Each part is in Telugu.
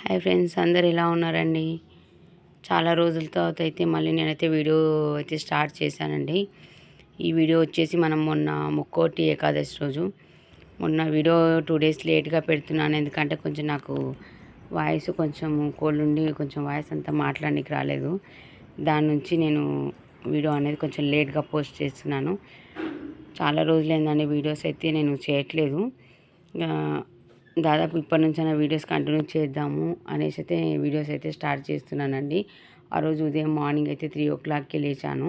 హాయ్ ఫ్రెండ్స్, అందరు ఎలా ఉన్నారండి? చాలా రోజుల తర్వాత అయితే మళ్ళీ నేనైతే వీడియో అయితే స్టార్ట్ చేశానండి. ఈ వీడియో వచ్చేసి మనం మొన్న ముక్కోటి ఏకాదశి రోజు మొన్న వీడియో 2 డేస్ లేట్గా పెడుతున్నాను. ఎందుకంటే కొంచెం నాకు వాయిస్ కొంచెం కోల్డ్ ఉండి కొంచెం వాయిస్ అంతా మాట్లాడడానికి రాలేదు. దాని నుంచి నేను వీడియో అనేది కొంచెం లేట్గా పోస్ట్ చేస్తున్నాను. చాలా రోజులైందండి వీడియోస్ అయితే నేను చేయట్లేదు. దాదాపు ఇప్పటి నుంచైనా వీడియోస్ కంటిన్యూ చేద్దాము అనేసి అయితే వీడియోస్ అయితే స్టార్ట్ చేస్తున్నానండి. ఆ రోజు ఉదయం మార్నింగ్ అయితే 3 o'clockకి లేచాను.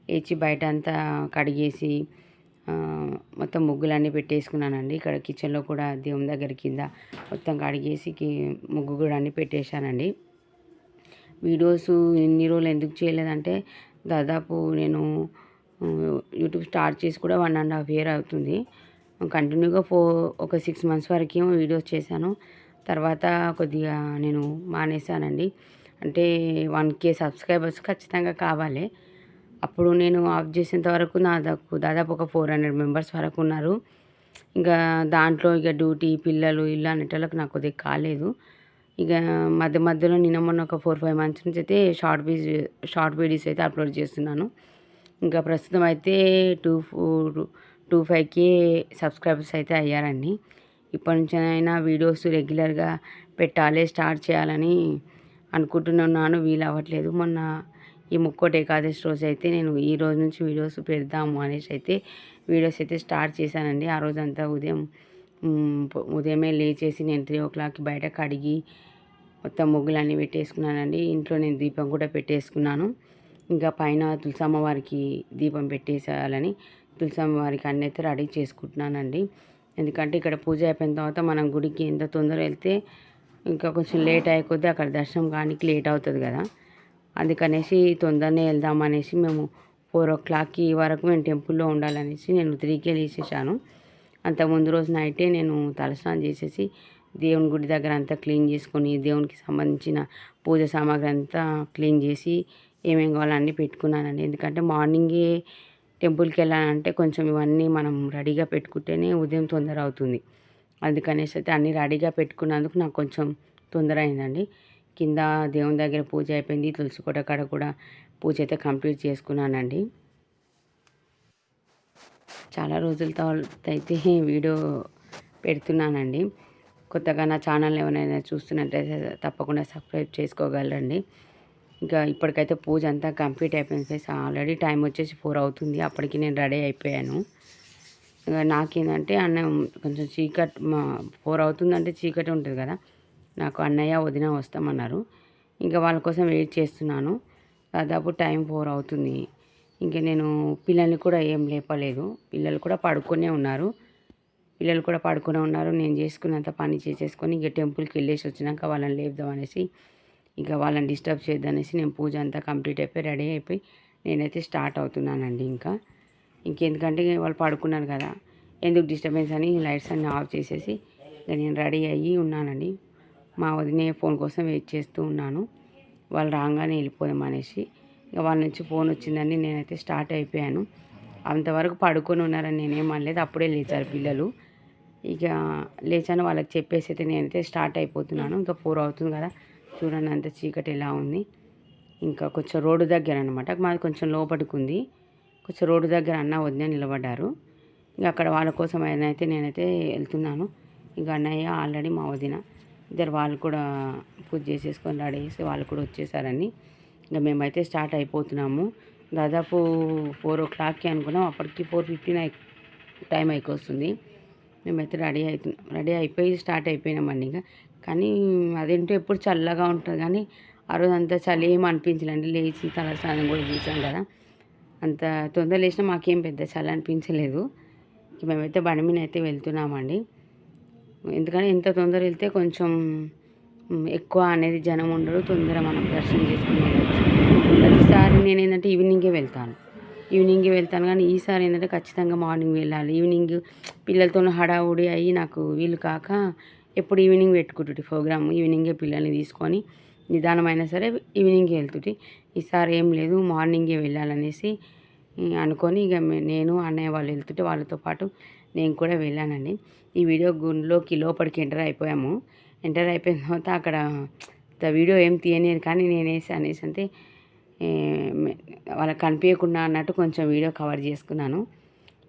లేచి బయట అంతా కడిగేసి మొత్తం ముగ్గులన్నీ పెట్టేసుకున్నానండి. ఇక్కడ కిచెన్లో కూడా దేవుని దగ్గర కింద మొత్తం కడిగేసి ముగ్గు కూడా అన్నీ పెట్టేశానండి. వీడియోస్ ఎన్ని రోజులు ఎందుకు చేయలేదంటే దాదాపు నేను యూట్యూబ్ స్టార్ట్ చేసి కూడా 1.5 year అవుతుంది. కంటిన్యూగా ఒక 6 months వరకేమో వీడియోస్ చేశాను. తర్వాత కొద్దిగా నేను మానేశానండి. అంటే 1K సబ్స్క్రైబర్స్ ఖచ్చితంగా కావాలి. అప్పుడు నేను ఆఫ్ చేసేంత వరకు దాదాపు ఒక 400 మెంబర్స్ వరకు ఉన్నారు. ఇంకా దాంట్లో ఇక డ్యూటీ, పిల్లలు, ఇల్లు అనేటోళ్ళకి నాకు కొద్దిగా కాలేదు. ఇక మధ్యలో నిన్న మొన్న ఒక 4-5 months నుంచి అయితే షార్ట్ వీడియోస్ అయితే అప్లోడ్ చేస్తున్నాను. ఇంకా ప్రస్తుతం అయితే 25K సబ్స్క్రైబర్స్ అయితే అయ్యారండి. ఇప్పటి నుంచైనా వీడియోస్ రెగ్యులర్గా పెట్టాలి, స్టార్ట్ చేయాలని అనుకుంటున్నాను. వీలు అవ్వట్లేదు. మొన్న ఈ ముక్కోటి ఏకాదశి రోజు అయితే నేను ఈ రోజు నుంచి వీడియోస్ పెడదాము అనేసి అయితే వీడియోస్ అయితే స్టార్ట్ చేశానండి. ఆ రోజంతా ఉదయమే లేచేసి నేను 3 o'clockకి బయట కడిగి మొత్తం ముగ్గులన్నీ పెట్టేసుకున్నానండి. ఇంట్లో నేను దీపం కూడా పెట్టేసుకున్నాను. ఇంకా పైన తులసమ్మ వారికి దీపం పెట్టేసేయాలని తులసమ్మ వారికి అన్నీ అయితే రెడీ చేసుకుంటున్నానండి. ఎందుకంటే ఇక్కడ పూజ అయిపోయిన తర్వాత మనం గుడికి ఎంత తొందరగా వెళ్తే ఇంకా కొంచెం లేట్ అయిపోతే అక్కడ దర్శనం కానికి లేట్ అవుతుంది కదా. అందుకనేసి తొందరనే వెళ్దామనేసి మేము 4 o'clockకి వరకు మేము టెంపుల్లో ఉండాలనేసి నేను 3కే లేచేసాను. అంత ముందు రోజు నైటే నేను తలస్నానం చేసేసి దేవుని గుడి దగ్గర అంతా క్లీన్ చేసుకొని దేవునికి సంబంధించిన పూజ సామాగ్రి అంతా క్లీన్ చేసి ఏమేమి కావాలో అన్నీ పెట్టుకున్నానండి. ఎందుకంటే మార్నింగే టెంపుల్కి వెళ్ళాలంటే కొంచెం ఇవన్నీ మనం రెడీగా పెట్టుకుంటేనే ఉదయం తొందర అవుతుంది. అందుకనేసి అయితే అన్నీ రెడీగా పెట్టుకున్నందుకు నాకు కొంచెం తొందర అయిందండి. కింద దేవుని దగ్గర పూజ అయిపోయింది. తులసి కోట కాడ కూడా పూజ అయితే కంప్లీట్ చేసుకున్నానండి. చాలా రోజుల తర్వాత అయితే వీడియో పెడుతున్నానండి. కొత్తగా నా ఛానల్ ఎవరైనా చూస్తున్నట్లయితే తప్పకుండా సబ్స్క్రైబ్ చేసుకోగలరండి. ఇంకా ఇప్పటికైతే పూజ అంతా కంప్లీట్ అయిపోయింది ఫ్రెండ్స్. ఆల్రెడీ టైం వచ్చేసి 4 అవుతుంది. అప్పటికి నేను రెడీ అయిపోయాను. ఇంకా నాకేంటంటే అన్నం కొంచెం 4 అవుతుందంటే చీకటి ఉంటుంది కదా. నాకు అన్నయ్య, వదిన వస్తామన్నారు. ఇంకా వాళ్ళ కోసం వెయిట్ చేస్తున్నాను. దాదాపు టైం 4 అవుతుంది. ఇంకా నేను పిల్లల్ని కూడా ఏం లేపలేదు. పిల్లలు కూడా పడుకునే ఉన్నారు. నేను చేసుకున్నంత పని చేసేసుకొని ఇక టెంపుల్కి వెళ్ళేసి వచ్చినాక వాళ్ళని లేపుదామనేసి ఇక వాళ్ళని డిస్టర్బ్ చేద్దామనేసి నేను పూజ అంతా కంప్లీట్ అయిపోయి రెడీ అయిపోయి నేనైతే స్టార్ట్ అవుతున్నానండి. ఇంకెందుకంటే వాళ్ళు పడుకున్నారు కదా, ఎందుకు డిస్టర్బెన్స్ అని లైట్స్ అన్నీ ఆఫ్ చేసేసి ఇక నేను రెడీ అయ్యి ఉన్నానండి. మా వదినే ఫోన్ కోసం వెయిట్ చేస్తూ ఉన్నాను. వాళ్ళు రాగానే వెళ్ళిపోదాం అనేసి ఇక వాళ్ళ నుంచి ఫోన్ వచ్చిందని నేనైతే స్టార్ట్ అయిపోయాను. అంతవరకు పడుకొని ఉన్నారని నేనేం అనలేదు. అప్పుడే లేచారు పిల్లలు. ఇక లేచాను వాళ్ళకి చెప్పేసి అయితే నేనైతే స్టార్ట్ అయిపోతున్నాను. ఇంకా 4 అవుతుంది కదా, చూడండి అంత చీకటి ఎలా ఉంది. ఇంకా కొంచెం రోడ్డు దగ్గర అనమాట, మాది కొంచెం లోపలికి ఉంది. కొంచెం రోడ్డు దగ్గర అన్న వదిన నిలబడ్డారు. ఇంకా అక్కడ వాళ్ళ కోసం అయితే నేనైతే వెళ్తున్నాను. ఇంకా అన్నయ్య ఆల్రెడీ మా వదిన ఇద్దరు వాళ్ళు కూడా పూజ చేసేసుకొని రెడీ చేసి వాళ్ళు కూడా వచ్చేసారని ఇంకా మేమైతే స్టార్ట్ అయిపోతున్నాము. దాదాపు 4 o'clockకి అనుకున్నాం. అప్పటికి 4:15 టైం అయిపోతుంది. మేమైతే రెడీ అయిపోయి స్టార్ట్ అయిపోయినామండి. కానీ అదేంటో ఎప్పుడు చల్లగా ఉంటుంది కానీ ఆ రోజు అంతా చలి ఏమి అనిపించలేండి. లేచి తలస్నానం కూడా చేసాం కదా, అంత తొందర లేచినా మాకేం పెద్ద చలి అనిపించలేదు. మేమైతే బండి మీద అయితే వెళ్తున్నామండి. ఎందుకంటే ఎంత తొందర వెళ్తే కొంచెం ఎక్కువ అనేది జనం ఉండరు, తొందర మనం దర్శనం చేసుకుని వెళ్ళచ్చు. ప్రతిసారి నేను ఏంటంటే ఈవినింగే వెళ్తాను కానీ ఈసారి ఏంటంటే ఖచ్చితంగా మార్నింగ్ వెళ్ళాలి. ఈవినింగ్ పిల్లలతో హడావుడి అయ్యి నాకు వీలు కాక ఎప్పుడు ఈవినింగ్ పెట్టుకుంటుంటే ప్రోగ్రామ్ ఈవినింగే పిల్లల్ని తీసుకొని నిదానమైనా సరే ఈవినింగే వెళ్తుంటే ఈసారి ఏం లేదు, మార్నింగే వెళ్ళాలనేసి అనుకొని ఇక నేను అన్నయ్య వాళ్ళు వెళ్తుంటే వాళ్ళతో పాటు నేను కూడా వెళ్ళానండి. ఈ వీడియో గుడిలోకి లోపలికి ఎంటర్ అయిపోయాము. ఎంటర్ అయిపోయిన తర్వాత అక్కడ వీడియో ఏం తీయనియరు, కానీ నేనేసి అనేసి అంటే వాళ్ళకి కనిపించకుండా అన్నట్టు కొంచెం వీడియో కవర్ చేసుకున్నాను.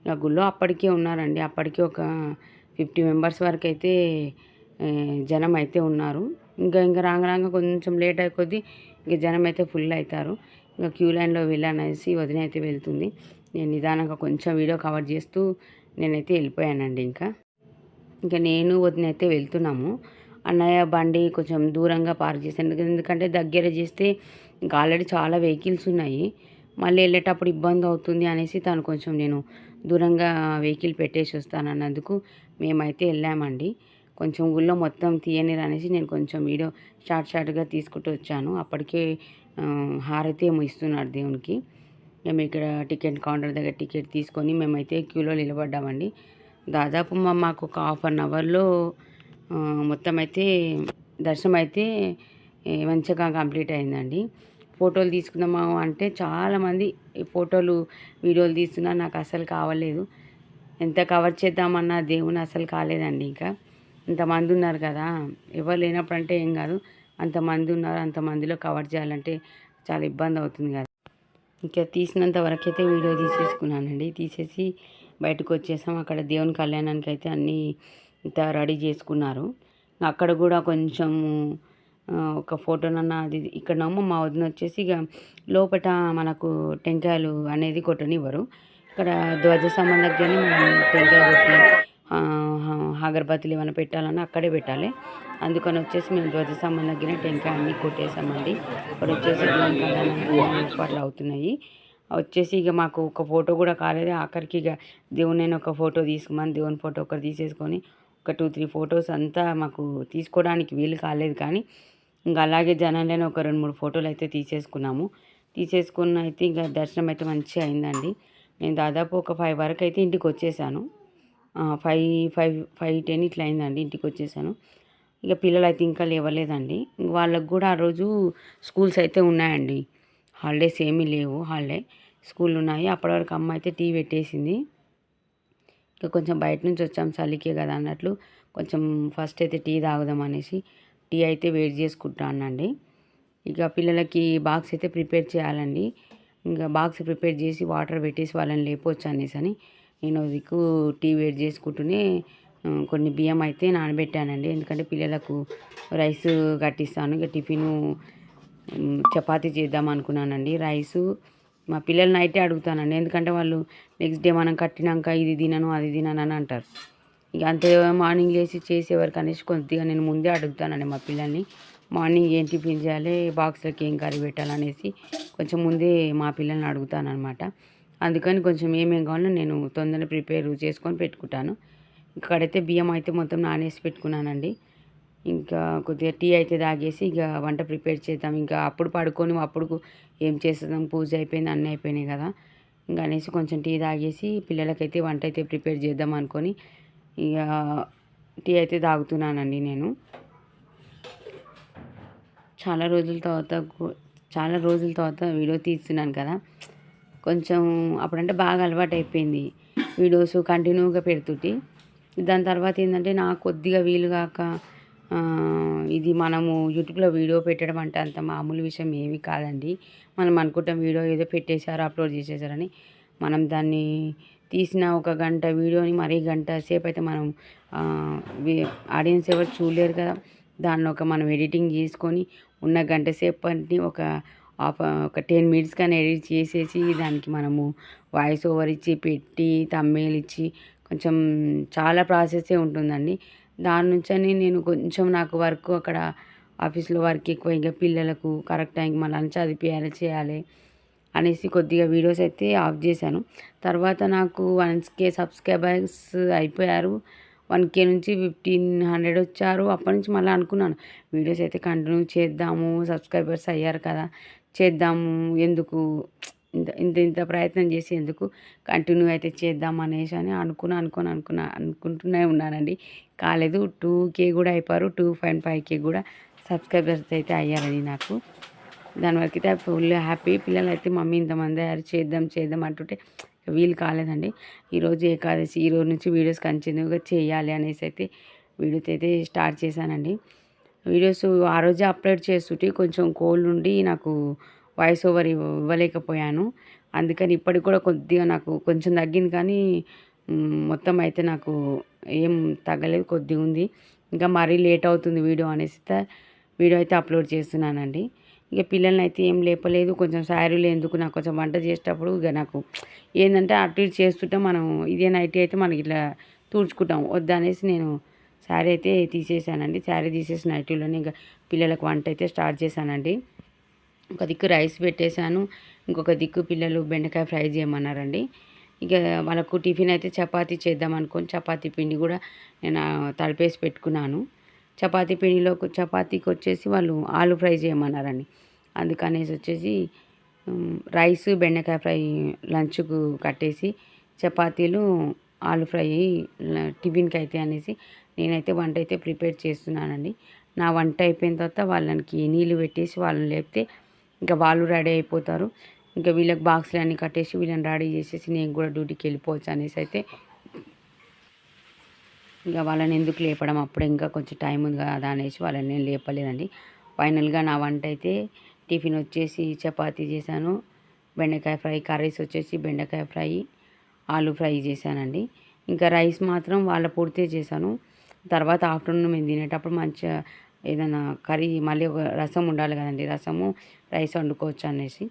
ఇక గుళ్ళో అప్పటికే ఉన్నారండి, అప్పటికే ఒక 50 మెంబర్స్ వరకు అయితే జనం అయితే ఉన్నారు. ఇంకా రాంగ కొంచెం లేట్ అయ్యే కొద్దీ ఇంక జనం అయితే ఫుల్ అవుతారు. ఇంకా క్యూ లైన్లో వెళ్ళనేసి వదిన అయితే వెళ్తుంది. నేను నిదానంగా కొంచెం వీడియో కవర్ చేస్తూ నేనైతే వెళ్ళిపోయానండి. ఇంకా నేను వదిన అయితే వెళ్తున్నాము. అన్నయ్య బండి కొంచెం దూరంగా పార్క్ చేశాను, ఎందుకంటే దగ్గర చేస్తే ఇంకా ఆల్రెడీ చాలా వెహికల్స్ ఉన్నాయి, మళ్ళీ వెళ్ళేటప్పుడు ఇబ్బంది అవుతుంది అనేసి తను కొంచెం నేను దూరంగా వెహికల్ పెట్టేసి వస్తానన్నందుకు మేమైతే వెళ్ళామండి. కొంచెం గుళ్ళో మొత్తం తీయనిరు అనేసి నేను కొంచెం వీడియో షార్ట్గా తీసుకుంటూ వచ్చాను. అప్పటికే హారతి ఏమో ఇస్తున్నారు దేవునికి. మేము ఇక్కడ టికెట్ కౌంటర్ దగ్గర టికెట్ తీసుకొని మేమైతే క్యూలో నిలబడ్డామండి. దాదాపు మాకు ఒక హాఫ్ అన్ అవర్లో మొత్తం అయితే దర్శనం అయితే మంచిగా కంప్లీట్ అయిందండి. ఫోటోలు తీసుకుందామా అంటే చాలామంది ఫోటోలు వీడియోలు తీస్తున్నా, నాకు అసలు కావలేదు. ఎంత కవర్ చేద్దామన్నా దేవుని అసలు కాలేదండి. ఇంకా ఇంతమంది ఉన్నారు కదా, ఎవరు లేనప్పుడు అంటే ఏం కాదు, అంతమంది ఉన్నారు, అంతమందిలో కవర్ చేయాలంటే చాలా ఇబ్బంది అవుతుంది కదా. ఇంకా తీసినంత వరకు అయితే వీడియో తీసేసుకున్నానండి. తీసేసి బయటకు వచ్చేసాం. అక్కడ దేవుని కళ్యాణానికి అయితే అన్నీ ఇంత రెడీ చేసుకున్నారు. అక్కడ కూడా కొంచెం ఒక ఫోటోనన్నా అది ఇక్కడనేమో మా వదిన వచ్చేసి ఇక లోపట మనకు టెంకాయలు అనేది కొట్టనివ్వరు. ఇక్కడ ధ్వజ స్తంభం దగ్గరనే మనం టెంకాయ కొట్టి అగరబత్తులు ఏమైనా పెట్టాలన్నా అక్కడే పెట్టాలి. అందుకని వచ్చేసి మేము ధ్వజస్తంభం దగ్గర టెంకాయ అన్నీ కొట్టేసామండి. ఇప్పుడు వచ్చేసి దేవుని కళ్యాణానికి ఏర్పాట్లు అవుతున్నాయి. వచ్చేసి ఇక మాకు ఒక ఫోటో కూడా కాలేదు. ఆఖరికి ఇక దేవుని ఒక ఫోటో తీసుకున్నాను. దేవుని ఫోటో ఒకటి తీసేసుకొని ఒక 2-3 ఫొటోస్ అంతా మాకు తీసుకోవడానికి వీలు కాలేదు, కానీ ఇంకా అలాగే జనాలనే ఒక 2-3 ఫోటోలు అయితే తీసేసుకున్న అయితే ఇంకా దర్శనం అయితే మంచిగా అయిందండి. నేను దాదాపు ఒక 5 వరకు అయితే ఇంటికి వచ్చేసాను. 5:10 ఇట్లా అయిందండి, ఇంటికి వచ్చేసాను. ఇక పిల్లలు అయితే ఇంకా లేవలేదండి. వాళ్ళకు కూడా ఆ రోజు స్కూల్స్ అయితే ఉన్నాయండి, హాలిడేస్ ఏమీ లేవు. స్కూల్ ఉన్నాయి. అప్పటి వరకు అమ్మ అయితే టీ పెట్టేసింది. ఇక కొంచెం బయట నుంచి వచ్చాం, చలికే కదా అన్నట్లు కొంచెం ఫస్ట్ అయితే టీ తాగుదాం అనేసి టీ అయితే వేడి చేసుకుంటానండి. ఇక పిల్లలకి బాక్స్ అయితే ప్రిపేర్ చేయాలండి. ఇంకా బాక్స్ ప్రిపేర్ చేసి వాటర్ పెట్టేసి వాళ్ళని లేపొచ్చు అనేసి అని నేను దిక్కు టీ వేడి చేసుకుంటూనే కొన్ని బియ్యం అయితే నానబెట్టానండి. ఎందుకంటే పిల్లలకు రైస్ కట్టిస్తాను. ఇక టిఫిను చపాతీ చేద్దాం అనుకున్నానండి. రైసు మా పిల్లల్ని అయితే అడుగుతానండి, ఎందుకంటే వాళ్ళు నెక్స్ట్ డే మనం కట్టినాక ఇది తినను అది తినను అని అంటారు. ఇక అంతే మార్నింగ్ లేచి చేసేవరకు అనేసి కొద్దిగా నేను ముందే అడుగుతానండి మా పిల్లల్ని, మార్నింగ్ ఏం టిఫిన్ చేయాలి, బాక్స్లోకి ఏం కర్రీ పెట్టాలనేసి కొంచెం ముందే మా పిల్లల్ని అడుగుతానమాట. అందుకని కొంచెం ఏమేం కావాలో నేను తొందరగా ప్రిపేర్ చేసుకొని పెట్టుకుంటాను. ఇక్కడైతే బియ్యం అయితే మొత్తం నానేసి పెట్టుకున్నానండి. ఇంకా కొద్దిగా టీ అయితే తాగేసి ఇక వంట ప్రిపేర్ చేద్దాం. ఇంకా అప్పుడు పడుకొని అప్పుడు ఏం చేస్తాం, పూజ అయిపోయింది, అన్నీ అయిపోయినాయి కదా, ఇంకా అనేసి కొంచెం టీ తాగేసి పిల్లలకైతే వంట అయితే ప్రిపేర్ చేద్దాం అనుకొని ఇక టీ అయితే తాగుతున్నానండి. నేను చాలా రోజుల తర్వాత వీడియో తీస్తున్నాను కదా, కొంచెం అప్పుడంటే బాగా అలవాటు అయిపోయింది వీడియోస్ కంటిన్యూగా పెడుతుంటే. దాని తర్వాత ఏంటంటే నాకు కొద్దిగా వీలు కాక ఇది మనము యూట్యూబ్లో వీడియో పెట్టడం అంటే అంత మామూలు విషయం ఏమీ కాదండి. మనం అనుకుంటాం వీడియో ఏదో పెట్టేశారు, అప్లోడ్ చేసేసారని. మనం దాన్ని తీసిన ఒక గంట వీడియోని మరీ గంట సేపు అయితే మనం ఆడియన్స్ ఎవరు చూడలేరు కదా. దానిలో మనం ఎడిటింగ్ చేసుకొని ఉన్న గంట సేపు అంటే ఒక 10 మినిట్స్ కానీ ఎడిట్ చేసేసి దానికి మనము వాయిస్ ఓవర్ ఇచ్చి పెట్టి థంబ్నెయిల్ ఇచ్చి కొంచెం చాలా ప్రాసెసే ఉంటుందండి. దాని నుంచని నేను కొంచెం నాకు వర్క్ అక్కడ ఆఫీస్లో వర్క్ ఎక్కువ, ఇంకా పిల్లలకు కరెక్ట్ టైంకి మళ్ళీ చదివించాలి చేయాలి అనేసి కొద్దిగా వీడియోస్ అయితే ఆఫ్ చేశాను. తర్వాత నాకు 1K సబ్స్క్రైబర్స్ అయిపోయారు. 1K నుంచి 1500 వచ్చారు. అప్పటి నుంచి మళ్ళీ అనుకున్నాను వీడియోస్ అయితే కంటిన్యూ చేద్దాము, సబ్స్క్రైబర్స్ అయ్యారు కదా చేద్దాము, ఎందుకు ఇంత ప్రయత్నం చేసి ఎందుకు కంటిన్యూ అయితే చేద్దాం అనేసి అని అనుకుంటూనే ఉన్నానండి. కాలేదు. 2K కూడా అయిపోయారు, 2.5K కూడా సబ్స్క్రైబర్స్ అయితే అయ్యారండి నాకు. దాని వరకు అయితే ఫుల్ హ్యాపీ. పిల్లలు అయితే మమ్మీ ఇంతమంది అయ్యారు చేద్దాం అంటుంటే వీలు కాలేదండి. ఈరోజు ఏకాదశి, ఈరోజు నుంచి వీడియోస్ కంటిన్యూగా చేయాలి అనేసి అయితే వీడియోస్ అయితే స్టార్ట్ చేశానండి. వీడియోస్ ఆ రోజే అప్లోడ్ చేస్తుంటే కొంచెం కోల్డ్ ఉండి నాకు వాయిస్ ఓవర్ ఇవ్వలేకపోయాను. అందుకని ఇప్పటికి కూడా కొద్దిగా నాకు కొంచెం తగ్గింది కానీ మొత్తం అయితే నాకు ఏం తగ్గలేదు, కొద్దిగా ఉంది. ఇంకా మరీ లేట్ అవుతుంది వీడియో అనేసి వీడియో అయితే అప్లోడ్ చేస్తున్నానండి. ఇక పిల్లల్ని అయితే ఏం లేపలేదు. కొంచెం శారీలు ఎందుకు నాకు కొంచెం వంట చేసేటప్పుడు ఇక నాకు ఏంటంటే అటు ఇటు చేస్తుంటే మనం ఇదే నైటీ అయితే మనకి ఇట్లా తుడుచుకుంటాం వద్దనేసి నేను శారీ అయితే తీసేసానండి. శారీ తీసేసి నైటీలోనే ఇంకా పిల్లలకు వంట అయితే స్టార్ట్ చేశానండి. ఒక దిక్కు రైస్ పెట్టేశాను, ఇంకొక దిక్కు పిల్లలు బెండకాయ ఫ్రై చేయమన్నారండి. ఇక వాళ్ళకు టిఫిన్ అయితే చపాతీ చేద్దాం అనుకొని చపాతీ పిండి కూడా నేను తడిపేసి పెట్టుకున్నాను. చపాతీకి వచ్చేసి వాళ్ళు ఆలు ఫ్రై చేయమన్నారండి. అందుకనేసి వచ్చేసి రైస్ బెండకాయ ఫ్రై లంచ్కు కట్టేసి చపాతీలు ఆలు ఫ్రై టిఫిన్కి అయితే అనేసి నేనైతే వంట అయితే ప్రిపేర్ చేస్తున్నానండి. నా వంట అయిపోయిన తర్వాత వాళ్ళకి నీళ్ళు పెట్టేసి వాళ్ళని లేపితే ఇంకా వాళ్ళు రెడీ అయిపోతారు. ఇంకా వీళ్ళకి బాక్స్లు అన్నీ కట్టేసి వీళ్ళని రెడీ చేసేసి నేను కూడా డ్యూటీకి వెళ్ళిపోవచ్చు అనేసి అయితే ఇంకా వాళ్ళని ఎందుకు లేపడం, అప్పుడు ఇంకా కొంచెం టైం ఉంది కదా అనేసి వాళ్ళని నేను లేపలేదండి. ఫైనల్గా నా వంట అయితే టిఫిన్ వచ్చేసి చపాతీ చేశాను, బెండకాయ ఫ్రై, కర్రీస్ వచ్చేసి బెండకాయ ఫ్రై, ఆలు ఫ్రై చేశానండి. ఇంకా రైస్ మాత్రం వాళ్ళ పూర్తి చేశాను. తర్వాత ఆఫ్టర్నూన్ మేము తినేటప్పుడు మంచిగా ఏదైనా కర్రీ మళ్ళీ ఒక రసం ఉండాలి కదండి, రసము రైస్ వండుకోవచ్చు అనేసి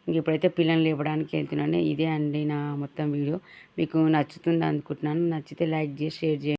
ఇంక ఇప్పుడైతే పిల్లల్ని లేపడానికి వెళ్తున్నాను. ఇదే అండి నా మొత్తం వీడియో. మీకు నచ్చుతుంది అనుకుంటున్నాను. నచ్చితే లైక్ చేసి షేర్ చేయండి.